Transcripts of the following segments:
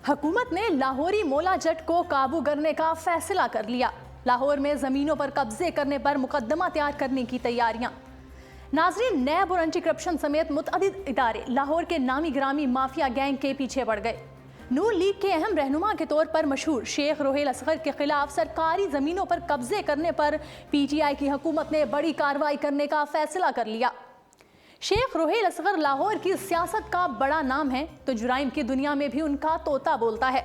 حکومت نے لاہوری مولا جٹ کو قابو کرنے کا فیصلہ کر لیا۔ لاہور میں زمینوں پر قبضے کرنے پر مقدمہ تیار کرنے کی تیاریاں۔ ناظرین، نیب اور اینٹی کرپشن سمیت متعدد ادارے لاہور کے نامی گرامی مافیا گینگ کے پیچھے پڑ گئے۔ نون لیگ کے اہم رہنما کے طور پر مشہور شیخ روہیل اصغر کے خلاف سرکاری زمینوں پر قبضے کرنے پر پی ٹی آئی کی حکومت نے بڑی کارروائی کرنے کا فیصلہ کر لیا۔ شیخ روہیل اصغر لاہور کی سیاست کا بڑا نام ہے تو جرائم کی دنیا میں بھی ان کا طوطا بولتا ہے۔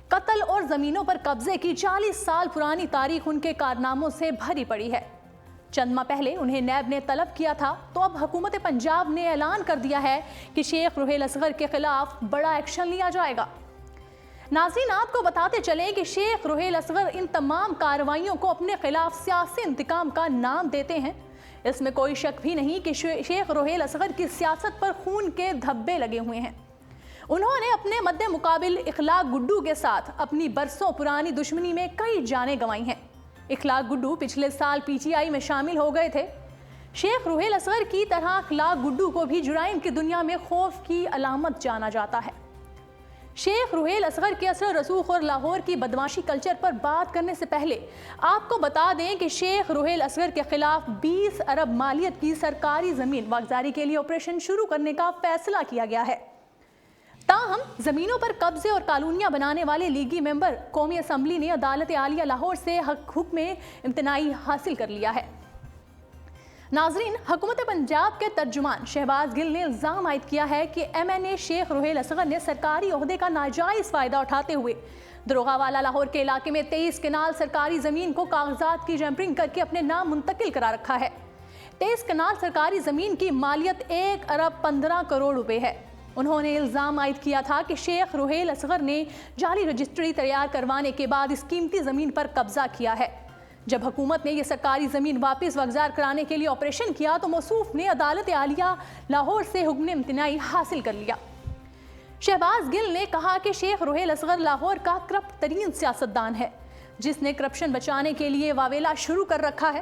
قتل اور زمینوں پر قبضے کی 40 سال پرانی تاریخ ان کے کارناموں سے بھری پڑی ہے۔ چند ماہ پہلے انہیں نیب نے طلب کیا تھا تو اب حکومت پنجاب نے اعلان کر دیا ہے کہ شیخ روہیل اصغر کے خلاف بڑا ایکشن لیا جائے گا۔ ناظرین، آپ کو بتاتے چلیں کہ شیخ روہیل اصغر ان تمام کارروائیوں کو اپنے خلاف سیاسی انتقام کا نام دیتے ہیں۔ اس میں کوئی شک بھی نہیں کہ شیخ روہیل اصغر کی سیاست پر خون کے دھبے لگے ہوئے ہیں۔ انہوں نے اپنے مد مقابل اخلاق گڈو کے ساتھ اپنی برسوں پرانی دشمنی میں کئی جانیں گنوائی ہیں۔ اخلاق گڈو پچھلے سال پی ٹی آئی میں شامل ہو گئے تھے۔ شیخ روہیل اصغر کی طرح اخلاق گڈو کو بھی جرائم کی دنیا میں خوف کی علامت جانا جاتا ہے۔ شیخ روہیل اصغر کے اثر و رسوخ اور لاہور کی بدماشی کلچر پر بات کرنے سے پہلے آپ کو بتا دیں کہ شیخ روہیل اصغر کے خلاف 20 ارب مالیت کی سرکاری زمین واگزاری کے لیے آپریشن شروع کرنے کا فیصلہ کیا گیا ہے۔ تاہم زمینوں پر قبضے اور کالونیاں بنانے والے لیگی ممبر قومی اسمبلی نے عدالت عالیہ لاہور سے حکم امتناعی حاصل کر لیا ہے۔ ناظرین، حکومت پنجاب کے ترجمان شہباز گل نے الزام عائد کیا ہے کہ ایم این اے شیخ روہیل اصغر نے سرکاری عہدے کا ناجائز فائدہ اٹھاتے ہوئے دروغہ والا لاہور کے علاقے میں 23 کنال سرکاری زمین کو کاغذات کی جمپرنگ کر کے اپنے نام منتقل کرا رکھا ہے۔ 23 کنال سرکاری زمین کی مالیت 1 ارب 15 کروڑ روپے ہے۔ انہوں نے الزام عائد کیا تھا کہ شیخ روہیل اصغر نے جعلی رجسٹری تیار کروانے کے بعد اس قیمتی زمین پر قبضہ کیا ہے۔ جب حکومت نے یہ سرکاری زمین واپس واگزار کرانے کے لیے آپریشن کیا تو موصوف نے عدالت عالیہ لاہور سے حکم امتناعی حاصل کر لیا۔ شہباز گل نے کہا کہ شیخ روہیل اصغر لاہور کا کرپٹ ترین سیاستدان ہے جس نے کرپشن بچانے کے لیے واویلا شروع کر رکھا ہے۔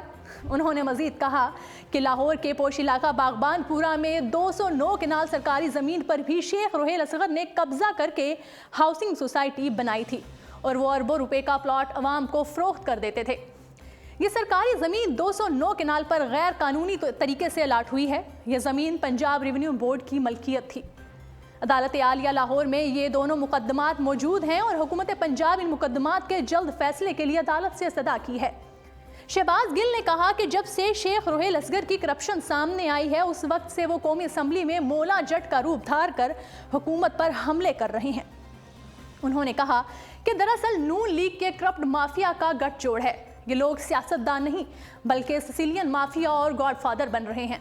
انہوں نے مزید کہا کہ لاہور کے پوش علاقہ باغبان پورہ میں 209 کنال سرکاری زمین پر بھی شیخ روہیل اصغر نے قبضہ کر کے ہاؤسنگ سوسائٹی بنائی تھی اور وہ اربوں روپے کا پلاٹ عوام کو فروخت کر دیتے تھے۔ یہ سرکاری زمین 209 کنال پر غیر قانونی طریقے سے الاٹ ہوئی ہے۔ یہ زمین پنجاب ریونیو بورڈ کی ملکیت تھی۔ عدالت عالیہ لاہور میں یہ دونوں مقدمات موجود ہیں اور حکومت پنجاب ان مقدمات کے جلد فیصلے کے لیے عدالت سے استدعا کی ہے۔ شہباز گل نے کہا کہ جب سے شیخ روہیل اصغر کی کرپشن سامنے آئی ہے اس وقت سے وہ قومی اسمبلی میں مولا جٹ کا روپ دھار کر حکومت پر حملے کر رہے ہیں۔ انہوں نے کہا کہ دراصل نون لیگ کے کرپٹ مافیا کا گٹھ جوڑ ہے۔ یہ لوگ سیاستدان نہیں بلکہ سسیلین مافیا اور گاڈ فادر بن رہے ہیں۔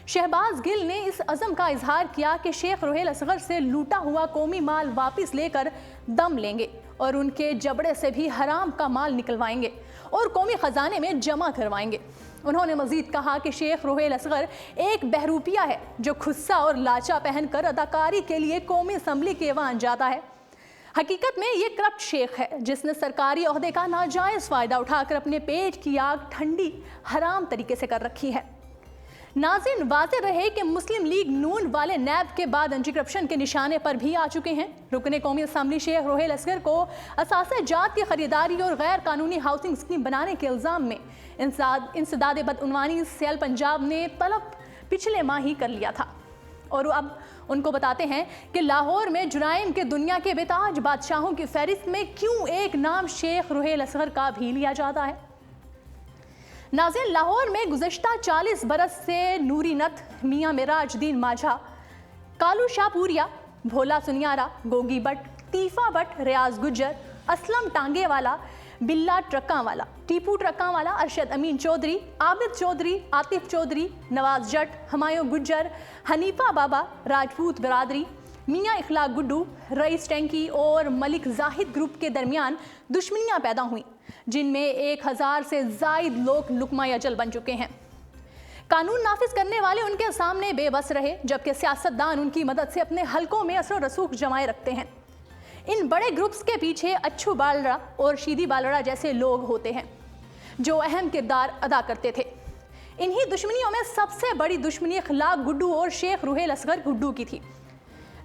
شہباز گل نے اس عزم کا اظہار کیا کہ شیخ روہیل اصغر سے لوٹا ہوا قومی مال واپس لے کر دم لیں گے اور ان کے جبڑے سے بھی حرام کا مال نکلوائیں گے اور قومی خزانے میں جمع کروائیں گے۔ انہوں نے مزید کہا کہ شیخ روہیل اصغر ایک بہروپیہ ہے جو خصہ اور لاچا پہن کر اداکاری کے لیے قومی اسمبلی کے ایوان جاتا ہے۔ حقیقت میں یہ کرپٹ شیخ ہے جس نے سرکاری عہدے کا ناجائز فائدہ اٹھا کر اپنے پیٹ کی آگ ٹھنڈی حرام طریقے سے کر رکھی ہے۔ ناظرین، واضح رہے کہ مسلم لیگ نون والے نیب کے بعد اینٹی کرپشن کے نشانے پر بھی آ چکے ہیں۔ رکن قومی اسمبلی شیخ روہیل اصغر کو اثاثہ جات کی خریداری اور غیر قانونی ہاؤسنگ اسکیم بنانے کے الزام میں انسداد بدعنوانی سیل پنجاب نے طلب پچھلے ماہ ہی کر لیا تھا اور اب ان کو بتاتے ہیں کہ لاہور میں جرائم کے دنیا کے بےتاج بادشاہوں کی فہرست میں کیوں ایک نام شیخ روہیل اصغر کا بھی لیا جاتا ہے۔ ناظرین، لاہور میں گزشتہ 40 برس سے نوری نتھ، میاں معراج الدین ماجھا، کالو شاہ پوریا، بھولا سنیارا، گوگی بٹ، تیفا بٹ، ریاض گجر، اسلم ٹانگے والا، بلا ٹرکاں والا، ٹیپو ٹرکاں والا، ارشد امین چودھری، عابد چودھری، عاطف چودھری، نواز جٹ، ہمایوں گجر، حنیفہ بابا، راجپوت برادری، میاں اخلاق گڈو، رئیس ٹینکی اور ملک زاہد گروپ کے درمیان دشمنیاں پیدا ہوئیں جن میں 1000 سے زائد لوگ لقمہ اجل بن چکے ہیں۔ قانون نافذ کرنے والے ان کے سامنے بے بس رہے جبکہ سیاستدان ان کی مدد سے اپنے حلقوں میں اثر و رسوخ جمائے رکھتے ہیں۔ ان بڑے گروپس کے پیچھے اچھو بالڑا اور شیدی بالڑا جیسے لوگ ہوتے ہیں جو اہم کردار ادا کرتے تھے۔ انہی دشمنیوں میں سب سے بڑی دشمنی اخلاق گڈو اور شیخ روہیل اصغر گڈو کی تھی۔